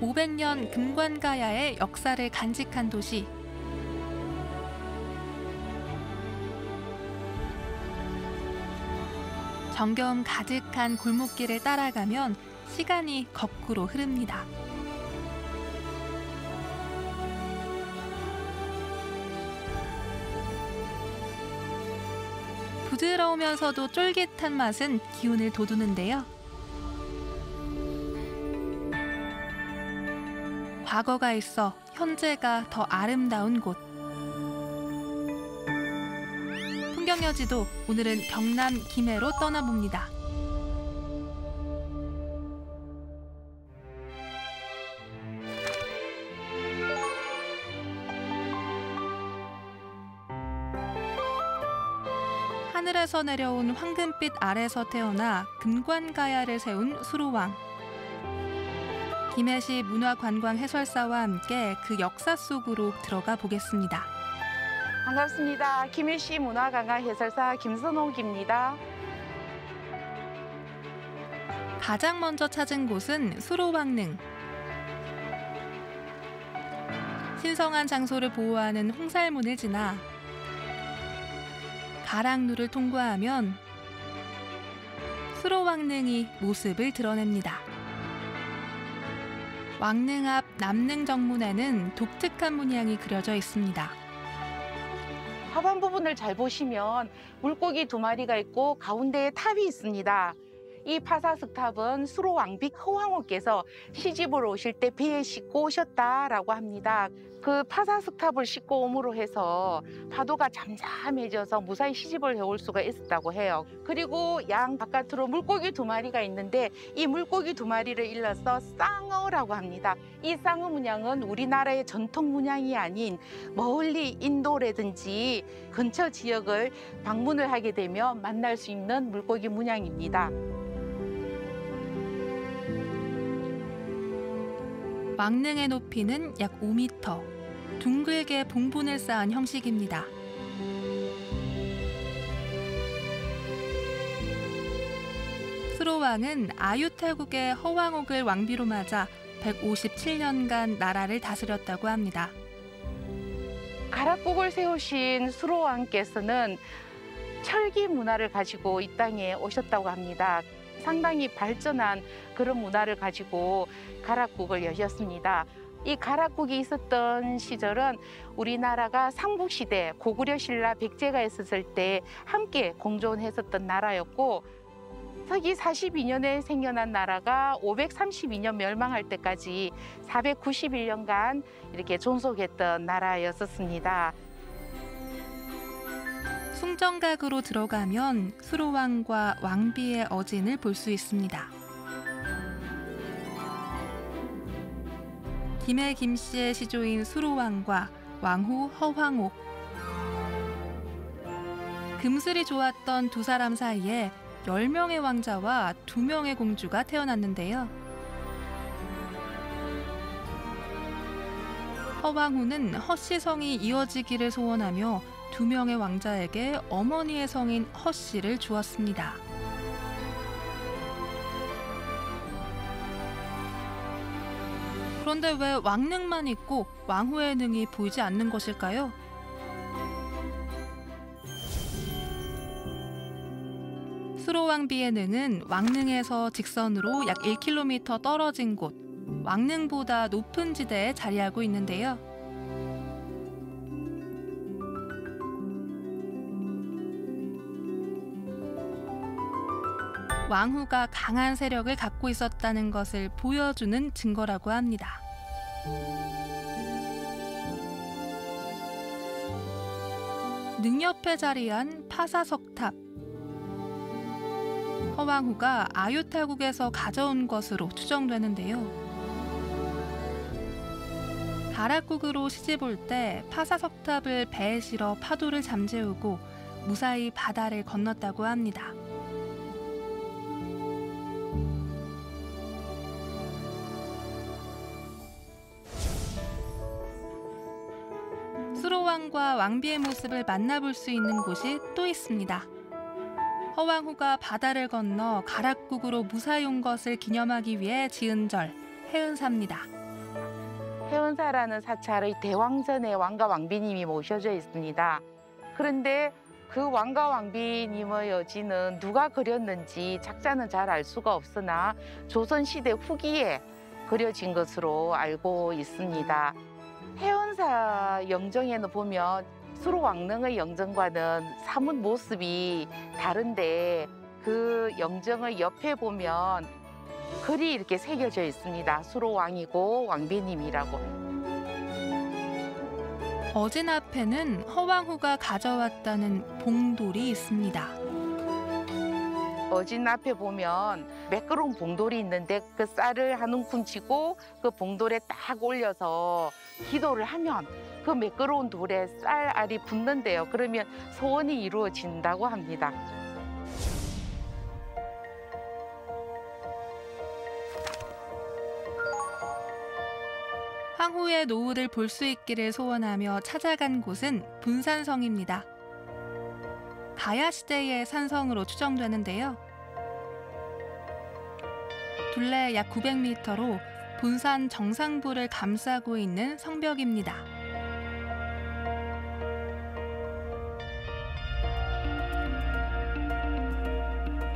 500년 금관가야의 역사를 간직한 도시. 정겨움 가득한 골목길을 따라가면 시간이 거꾸로 흐릅니다. 부드러우면서도 쫄깃한 맛은 기운을 돋우는데요. 과거가 있어 현재가 더 아름다운 곳. 풍경여지도 오늘은 경남 김해로 떠나봅니다. 하늘에서 내려온 황금빛 아래서 태어나 금관가야를 세운 수로왕. 김해시 문화관광해설사와 함께 그 역사 속으로 들어가 보겠습니다. 반갑습니다. 김해시 문화관광해설사 김선옥입니다. 가장 먼저 찾은 곳은 수로왕릉. 신성한 장소를 보호하는 홍살문을 지나 가락루를 통과하면 수로왕릉이 모습을 드러냅니다. 왕릉 앞 남릉 정문에는 독특한 문양이 그려져 있습니다. 하반 부분을 잘 보시면 물고기 2마리가 있고 가운데에 탑이 있습니다. 이 파사석탑은 수로왕빅 허황후께서 시집을 오실 때 배에 싣고 오셨다라고 합니다. 그 파사석탑을 싣고 옴으로 해서 파도가 잠잠해져서 무사히 시집을 해올 수가 있었다고 해요. 그리고 양 바깥으로 물고기 2마리가 있는데 이 물고기 2마리를 일러서 쌍어라고 합니다. 이 쌍어 문양은 우리나라의 전통 문양이 아닌 멀리 인도라든지 근처 지역을 방문을 하게 되면 만날 수 있는 물고기 문양입니다. 왕릉의 높이는 약 5m. 둥글게 봉분을 쌓은 형식입니다. 수로왕은 아유태국의 허왕옥을 왕비로 맞아 157년간 나라를 다스렸다고 합니다. 가락국을 세우신 수로왕께서는 철기 문화를 가지고 이 땅에 오셨다고 합니다. 상당히 발전한 그런 문화를 가지고 가락국을 여셨습니다. 이 가락국이 있었던 시절은 우리나라가 삼국시대 고구려 신라 백제가 있었을 때 함께 공존했었던 나라였고 서기 42년에 생겨난 나라가 532년 멸망할 때까지 491년간 이렇게 존속했던 나라였었습니다. 숭정각으로 들어가면 수로왕과 왕비의 어진을 볼 수 있습니다. 김해 김씨의 시조인 수로왕과 왕후 허황옥. 금슬이 좋았던 두 사람 사이에 10명의 왕자와 2명의 공주가 태어났는데요. 허왕후는 허씨성이 이어지기를 소원하며 2명의 왕자에게 어머니의 성인 허씨를 주었습니다. 그런데 왜 왕릉만 있고 왕후의 능이 보이지 않는 것일까요? 수로왕비의 능은 왕릉에서 직선으로 약 1km 떨어진 곳, 왕릉보다 높은 지대에 자리하고 있는데요. 왕후가 강한 세력을 갖고 있었다는 것을 보여주는 증거라고 합니다. 능 옆에 자리한 파사석탑. 허왕후가 아유타국에서 가져온 것으로 추정되는데요. 가락국으로 시집올 때 파사석탑을 배에 실어 파도를 잠재우고 무사히 바다를 건넜다고 합니다. 수로왕과 왕비의 모습을 만나볼 수 있는 곳이 또 있습니다. 허왕후가 바다를 건너 가락국으로 무사히 온 것을 기념하기 위해 지은 절, 해은사입니다. 해운사라는 사찰의 대왕전에 왕과 왕비님이 모셔져 있습니다. 그런데 그 왕과 왕비님의 여지는 누가 그렸는지 작자는 잘 알 수가 없으나 조선시대 후기에 그려진 것으로 알고 있습니다. 해운사 영정에는 보면 수로왕릉의 영정과는 사뭇 모습이 다른데 그 영정의 옆에 보면 글이 이렇게 새겨져 있습니다. 수로왕이고 왕비님이라고. 어진 앞에는 허왕후가 가져왔다는 봉돌이 있습니다. 어진 앞에 보면 매끄러운 봉돌이 있는데 그 쌀을 한 움큼 치고 그 봉돌에 딱 올려서 기도를 하면 그 매끄러운 돌에 쌀알이 붙는데요. 그러면 소원이 이루어진다고 합니다. 황후의 노후를 볼 수 있기를 소원하며 찾아간 곳은 분산성입니다. 가야 시대의 산성으로 추정되는데요. 둘레 약 900m로 분산 정상부를 감싸고 있는 성벽입니다.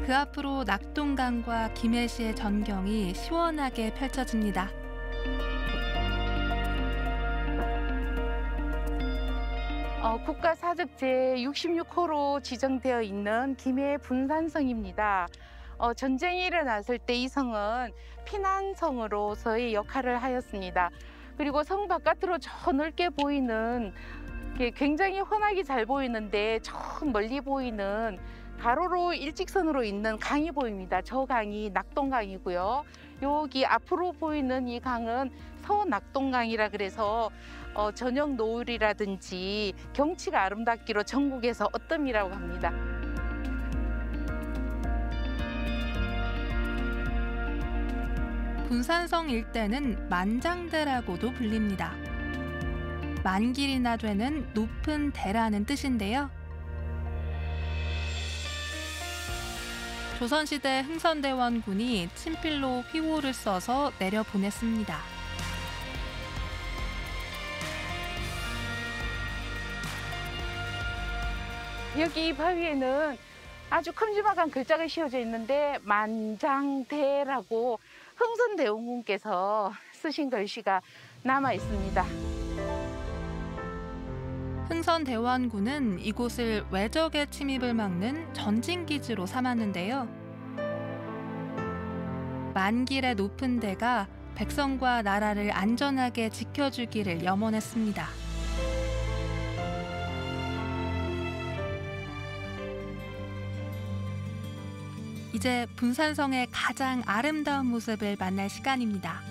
그 앞으로 낙동강과 김해시의 전경이 시원하게 펼쳐집니다. 국가사적제 66호로 지정되어 있는 김해 분산성입니다. 전쟁이 일어났을 때 이 성은 피난성으로서의 역할을 하였습니다. 그리고 성 바깥으로 저 넓게 보이는 굉장히 훤하게 잘 보이는데 저 멀리 보이는 가로로 일직선으로 있는 강이 보입니다. 저 강이 낙동강이고요. 여기 앞으로 보이는 이 강은 서낙동강이라 그래서 저녁 노을이라든지 경치가 아름답기로 전국에서 어뜸이라고 합니다. 분산성 일대는 만장대라고도 불립니다. 만길이나 되는 높은 대라는 뜻인데요. 조선시대 흥선대원군이 친필로 휘호를 써서 내려보냈습니다. 여기 이 바위에는 아주 큼지막한 글자가 씌워져 있는데 만장대라고 흥선대원군께서 쓰신 글씨가 남아 있습니다. 흥선대원군은 이곳을 외적의 침입을 막는 전진기지로 삼았는데요. 만길의 높은 대가 백성과 나라를 안전하게 지켜주기를 염원했습니다. 이제 분산성의 가장 아름다운 모습을 만날 시간입니다.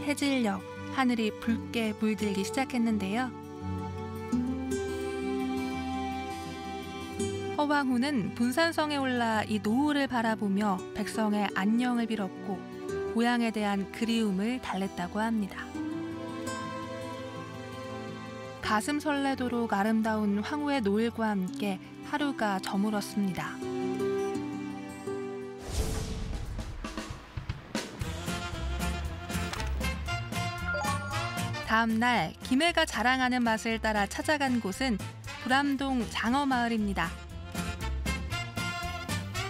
해질녘 하늘이 붉게 물들기 시작했는데요. 허왕후는 분산성에 올라 이 노을을 바라보며 백성의 안녕을 빌었고 고향에 대한 그리움을 달랬다고 합니다. 가슴 설레도록 아름다운 황후의 노을과 함께 하루가 저물었습니다. 다음 날 김해가 자랑하는 맛을 따라 찾아간 곳은 불암동 장어마을입니다.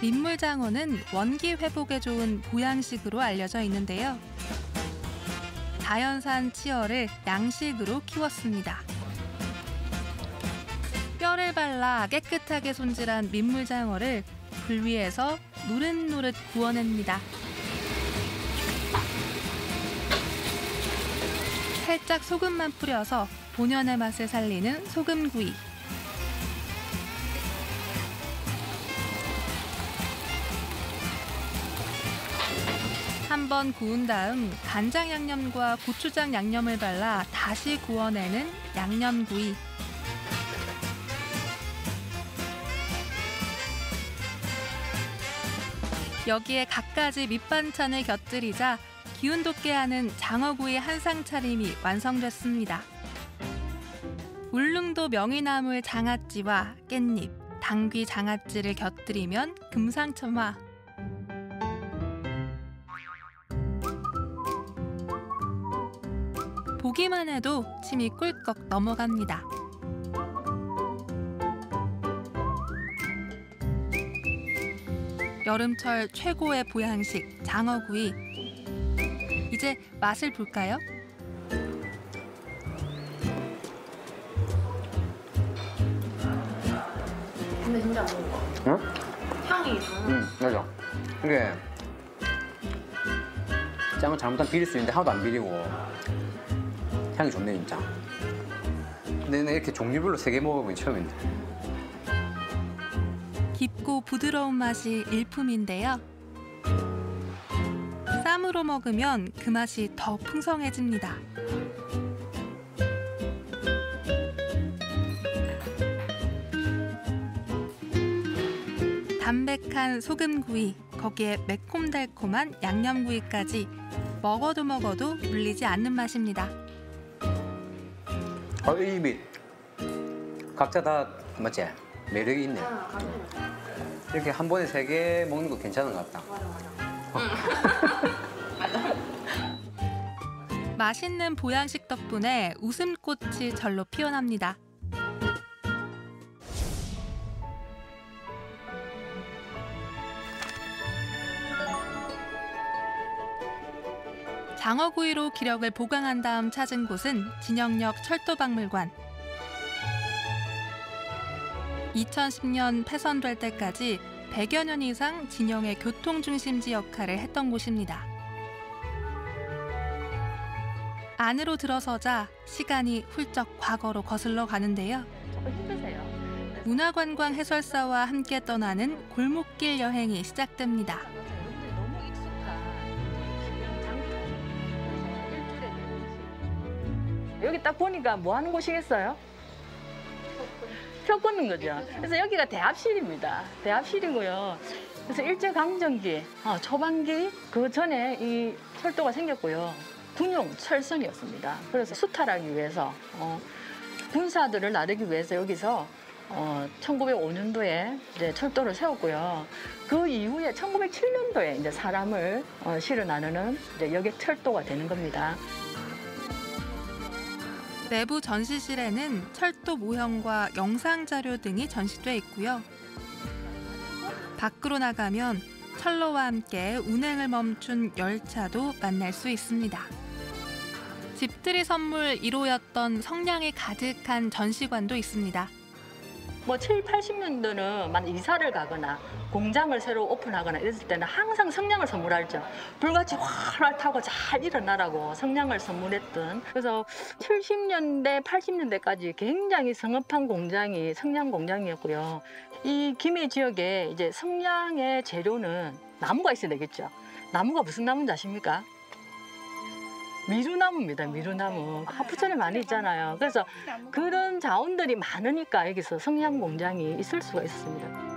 민물장어는 원기 회복에 좋은 보양식으로 알려져 있는데요. 자연산 치어를 양식으로 키웠습니다. 뼈를 발라 깨끗하게 손질한 민물장어를 불 위에서 노릇노릇 구워냅니다. 살짝 소금만 뿌려서 본연의 맛을 살리는 소금구이. 한번 구운 다음 간장 양념과 고추장 양념을 발라 다시 구워내는 양념구이. 여기에 갖가지 밑반찬을 곁들이자 기운 돋게 하는 장어구이 한상 차림이 완성됐습니다. 울릉도 명이나물 장아찌와 깻잎, 당귀 장아찌를 곁들이면 금상첨화. 보기만 해도 침이 꿀꺽 넘어갑니다. 여름철 최고의 보양식 장어구이. 이제 맛을 볼까요? 근데 진짜 뭔가 응? 향이 좀 맞아. 이게 짱은 잘못하면 비릴 수 있는데 하나도 안 비리고 향이 좋네 진짜. 근데 나 이렇게 종류별로 3개 먹어본 게 처음인데. 깊고 부드러운 맛이 일품인데요. 쌈으로 먹으면 그 맛이 더 풍성해집니다. 담백한 소금구이, 거기에 매콤달콤한 양념구이까지 먹어도 물리지 않는 맛입니다. 이 입이 각자 다 맞지? 매력이 있네. 이렇게 한 번에 3개 먹는 거 괜찮은 것 같다. 맛있는 보양식 덕분에 웃음꽃이 절로 피어납니다. 장어구이로 기력을 보강한 다음 찾은 곳은 진영역 철도박물관. 2010년 폐선될 때까지 100여 년 이상 진영의 교통중심지 역할을 했던 곳입니다. 안으로 들어서자 시간이 훌쩍 과거로 거슬러 가는데요. 조금 힘드세요. 문화관광 해설사와 함께 떠나는 골목길 여행이 시작됩니다. 여러분들이 너무 익숙한 기념 장터. 일주일에 4번씩. 여기 딱 보니까 뭐 하는 곳이겠어요? 표 끊는 거죠. 그래서 여기가 대합실입니다. 대합실이고요. 그래서 일제강점기 초반기 그 전에 이 철도가 생겼고요. 군용 철선이었습니다. 그래서 수탈하기 위해서 군사들을 나르기 위해서 여기서 1905년도에 이제 철도를 세웠고요. 그 이후에 1907년도에 이제 사람을 실어 나르는 이제 여객 철도가 되는 겁니다. 내부 전시실에는 철도 모형과 영상 자료 등이 전시돼 있고요. 밖으로 나가면 철로와 함께 운행을 멈춘 열차도 만날 수 있습니다. 집들이 선물 1호였던 성냥이 가득한 전시관도 있습니다. 뭐 7, 80년도는 만 이사를 가거나 공장을 새로 오픈하거나 이랬을 때는 항상 성냥을 선물하죠. 불같이 활활 타고 잘 일어나라고 성냥을 선물했던. 그래서 70년대, 80년대까지 굉장히 성업한 공장이 성냥 공장이었고요. 이 김해 지역에 이제 성냥의 재료는 나무가 있어야 되겠죠. 나무가 무슨 나무인지 아십니까? 미루나무입니다. 미루나무. 하프천에 많이 있잖아요. 그래서 그런 자원들이 많으니까 여기서 성냥 공장이 있을 수가 있습니다.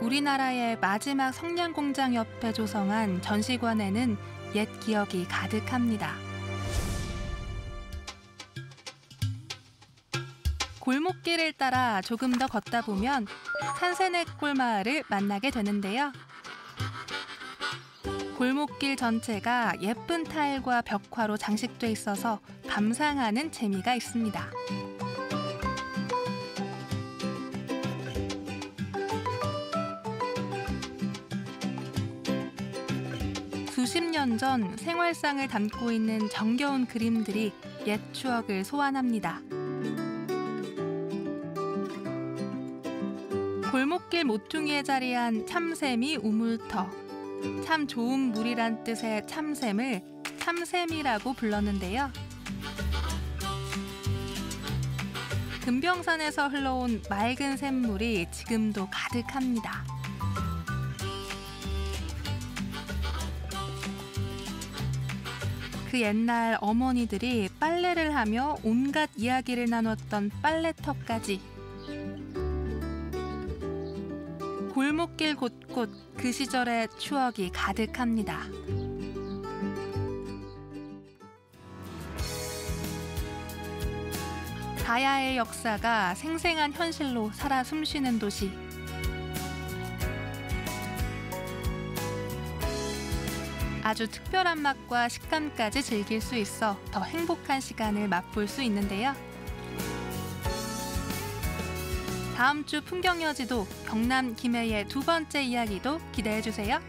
우리나라의 마지막 성냥 공장 옆에 조성한 전시관에는 옛 기억이 가득합니다. 골목길을 따라 조금 더 걷다 보면 산세네골 마을을 만나게 되는데요. 골목길 전체가 예쁜 타일과 벽화로 장식돼 있어서 감상하는 재미가 있습니다. 수십 년 전 생활상을 담고 있는 정겨운 그림들이 옛 추억을 소환합니다. 골목길 모퉁이에 자리한 참샘이 우물터. 참 좋은 물이란 뜻의 참샘을 참샘이라고 불렀는데요. 금병산에서 흘러온 맑은 샘물이 지금도 가득합니다. 그 옛날 어머니들이 빨래를 하며 온갖 이야기를 나눴던 빨래터까지. 골목길 곳곳 그 시절의 추억이 가득합니다. 가야의 역사가 생생한 현실로 살아 숨쉬는 도시. 아주 특별한 맛과 식감까지 즐길 수 있어 더 행복한 시간을 맛볼 수 있는데요. 다음 주 풍경여지도 경남 김해의 두 번째 이야기도 기대해 주세요.